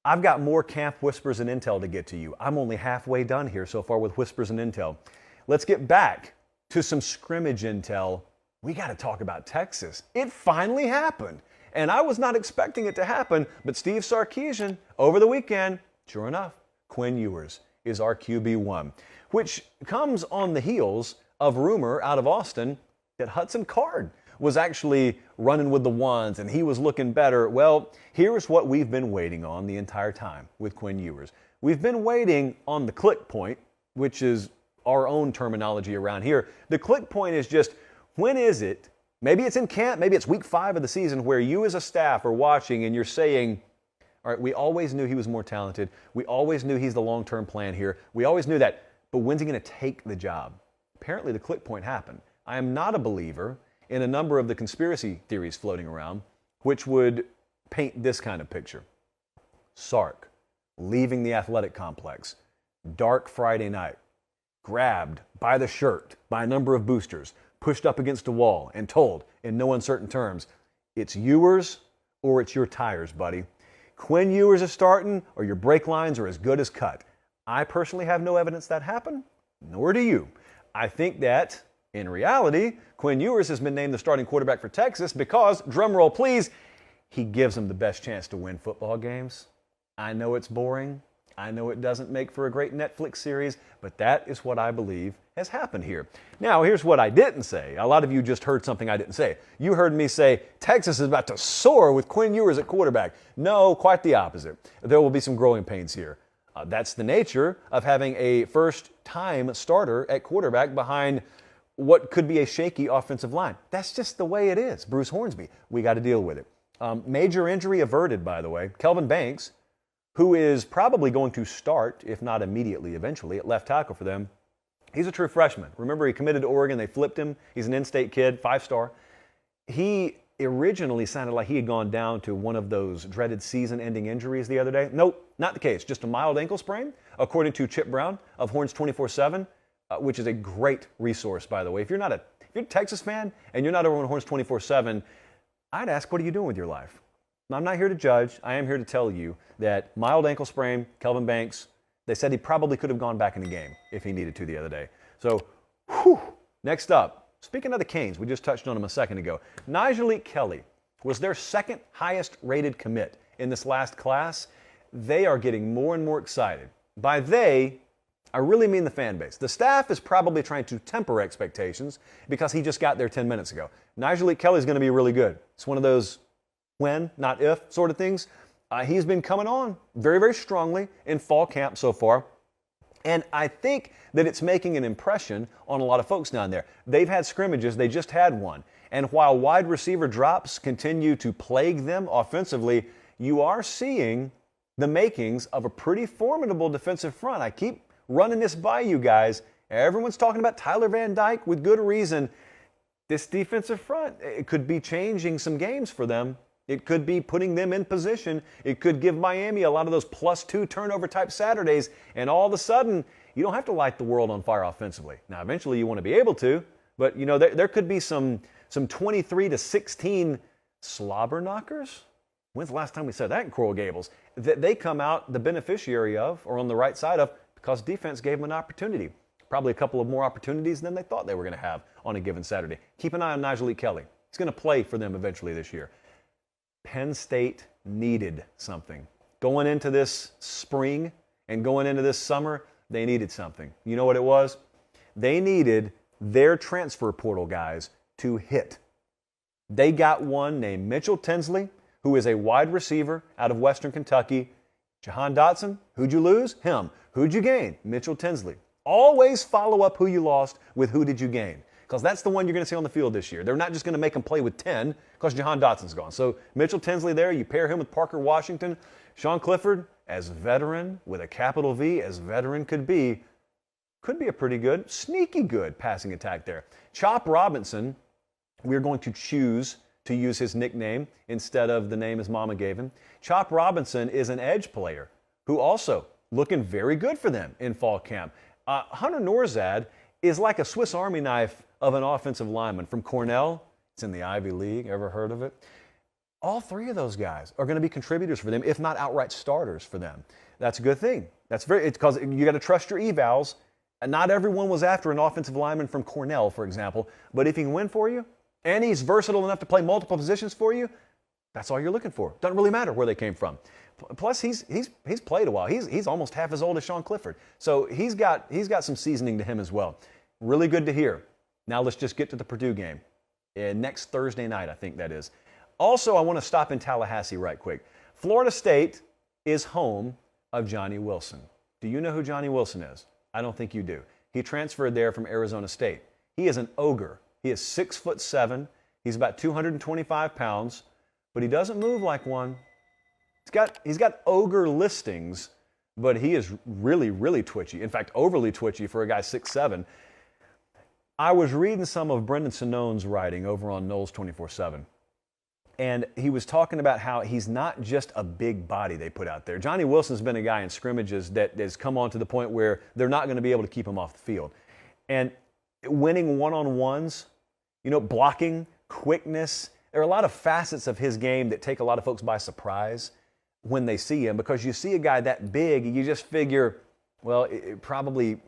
I've got more camp whispers and intel to get to you. I'm only halfway done here so far with whispers and intel. Let's get back to some scrimmage intel. We got to talk about Texas. It finally happened. And I was not expecting it to happen, but Steve Sarkisian, over the weekend, sure enough, Quinn Ewers is our QB1, which comes on the heels of rumor out of Austin that Hudson Card was actually running with the ones and he was looking better. Well, here's what we've been waiting on the entire time with Quinn Ewers. We've been waiting on the click point, which is our own terminology around here. The click point is just, when is it? Maybe it's in camp, maybe it's week 5 of the season where you as a staff are watching and you're saying, all right, we always knew he was more talented. We always knew he's the long-term plan here. We always knew that, but when's he going to take the job? Apparently the click point happened. I am not a believer in a number of the conspiracy theories floating around, which would paint this kind of picture. Sark leaving the athletic complex, dark Friday night, grabbed by the shirt by a number of boosters, pushed up against a wall and told in no uncertain terms, it's Ewers or it's your tires, buddy. Quinn Ewers is starting or your brake lines are as good as cut. I personally have no evidence that happened, nor do you. I think that, in reality, Quinn Ewers has been named the starting quarterback for Texas because, drumroll please, he gives them the best chance to win football games. I know it's boring. I know it doesn't make for a great Netflix series, but that is what I believe has happened here. Now, here's what I didn't say. A lot of you just heard something I didn't say. You heard me say Texas is about to soar with Quinn Ewers at quarterback. No, quite the opposite. There will be some growing pains here. That's the nature of having a first-time starter at quarterback behind what could be a shaky offensive line. That's just the way it is. Bruce Hornsby, we got to deal with it. Major injury averted, by the way. Kelvin Banks, who is probably going to start, if not immediately, eventually, at left tackle for them. He's a true freshman. Remember, he committed to Oregon. They flipped him. He's an in-state kid, 5-star. He originally sounded like he had gone down to one of those dreaded season-ending injuries the other day. Nope, not the case. Just a mild ankle sprain, according to Chip Brown of Horns 24/7, which is a great resource, by the way. If you're a Texas fan and you're not over on Horns 24/7, I'd ask, what are you doing with your life? I'm not here to judge. I am here to tell you that mild ankle sprain, Kelvin Banks, they said he probably could have gone back in the game if he needed to the other day. So, next up, speaking of the Canes, we just touched on him a second ago. Nigel Kelly was their second highest rated commit in this last class. They are getting more and more excited. By they, I really mean the fan base. The staff is probably trying to temper expectations because he just got there 10 minutes ago. Nigel Kelly is going to be really good. It's one of those when, not if sort of things. He's been coming on very, very strongly in fall camp so far. And I think that it's making an impression on a lot of folks down there. They've had scrimmages. They just had one. And while wide receiver drops continue to plague them offensively, you are seeing the makings of a pretty formidable defensive front. I keep running this by you guys. Everyone's talking about Tyler Van Dyke with good reason. This defensive front, it could be changing some games for them. It could be putting them in position. It could give Miami a lot of those +2 turnover type Saturdays, and all of a sudden, you don't have to light the world on fire offensively. Now, eventually you want to be able to, but you know there could be some 23-16 slobber knockers. When's the last time we said that in Coral Gables? That they come out the beneficiary of, or on the right side of, because defense gave them an opportunity. Probably a couple of more opportunities than they thought they were going to have on a given Saturday. Keep an eye on Nigel Kelly. He's going to play for them eventually this year. Penn State needed something. Going into this spring and going into this summer, they needed something. You know what it was? They needed their transfer portal guys to hit. They got one named Mitchell Tinsley, who is a wide receiver out of Western Kentucky. Jahan Dotson, who'd you lose? Him. Who'd you gain? Mitchell Tinsley. Always follow up who you lost with who did you gain, because that's the one you're going to see on the field this year. They're not just going to make him play with 10 because Jahan Dotson's gone. So Mitchell Tinsley there, you pair him with Parker Washington. Sean Clifford, as veteran, with a capital V, as veteran could be a pretty good, sneaky good passing attack there. Chop Robinson, we're going to choose to use his nickname instead of the name his mama gave him. Chop Robinson is an edge player who also looking very good for them in fall camp. Hunter Norzad is like a Swiss Army knife of an offensive lineman from Cornell. It's in the Ivy League. Ever heard of it? All three of those guys are going to be contributors for them, if not outright starters for them. That's a good thing. It's because you got to trust your evals. And not everyone was after an offensive lineman from Cornell, for example. But if he can win for you, and he's versatile enough to play multiple positions for you, that's all you're looking for. Doesn't really matter where they came from. Plus, he's played a while. He's almost half as old as Sean Clifford. So he's got some seasoning to him as well. Really good to hear. Now let's just get to the Purdue game. Next Thursday night, I think that is. Also, I want to stop in Tallahassee right quick. Florida State is home of Johnny Wilson. Do you know who Johnny Wilson is? I don't think you do. He transferred there from Arizona State. He is an ogre. He is 6'7". He's about 225 pounds, but he doesn't move like one. He's got ogre listings, but he is really, really twitchy. In fact, overly twitchy for a guy 6'7". I was reading some of Brendan Sinone's writing over on Knowles 24/7. And he was talking about how he's not just a big body they put out there. Johnny Wilson's been a guy in scrimmages that has come on to the point where they're not going to be able to keep him off the field. And winning one-on-ones, blocking, quickness, there are a lot of facets of his game that take a lot of folks by surprise when they see him, because you see a guy that big, you just figure, well, probably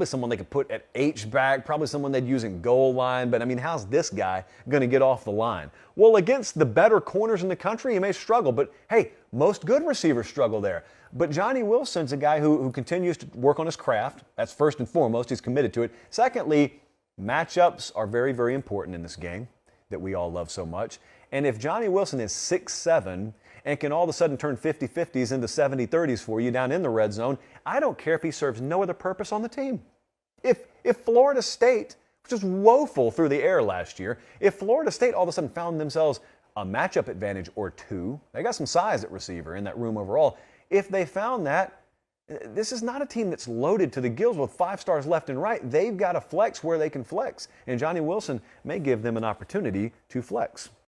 someone they could put at H-back, probably someone they'd use in goal line. But, how's this guy going to get off the line? Well, against the better corners in the country, he may struggle. But, hey, most good receivers struggle there. But Johnny Wilson's a guy who continues to work on his craft. That's first and foremost. He's committed to it. Secondly, matchups are very, very important in this game that we all love so much. And if Johnny Wilson is 6'7", and can all of a sudden turn 50-50s into 70-30s for you down in the red zone, I don't care if he serves no other purpose on the team. If Florida State, which was woeful through the air last year, if Florida State all of a sudden found themselves a matchup advantage or two, they got some size at receiver in that room overall. If they found that, this is not a team that's loaded to the gills with 5 stars left and right. They've got to flex where they can flex, and Johnny Wilson may give them an opportunity to flex.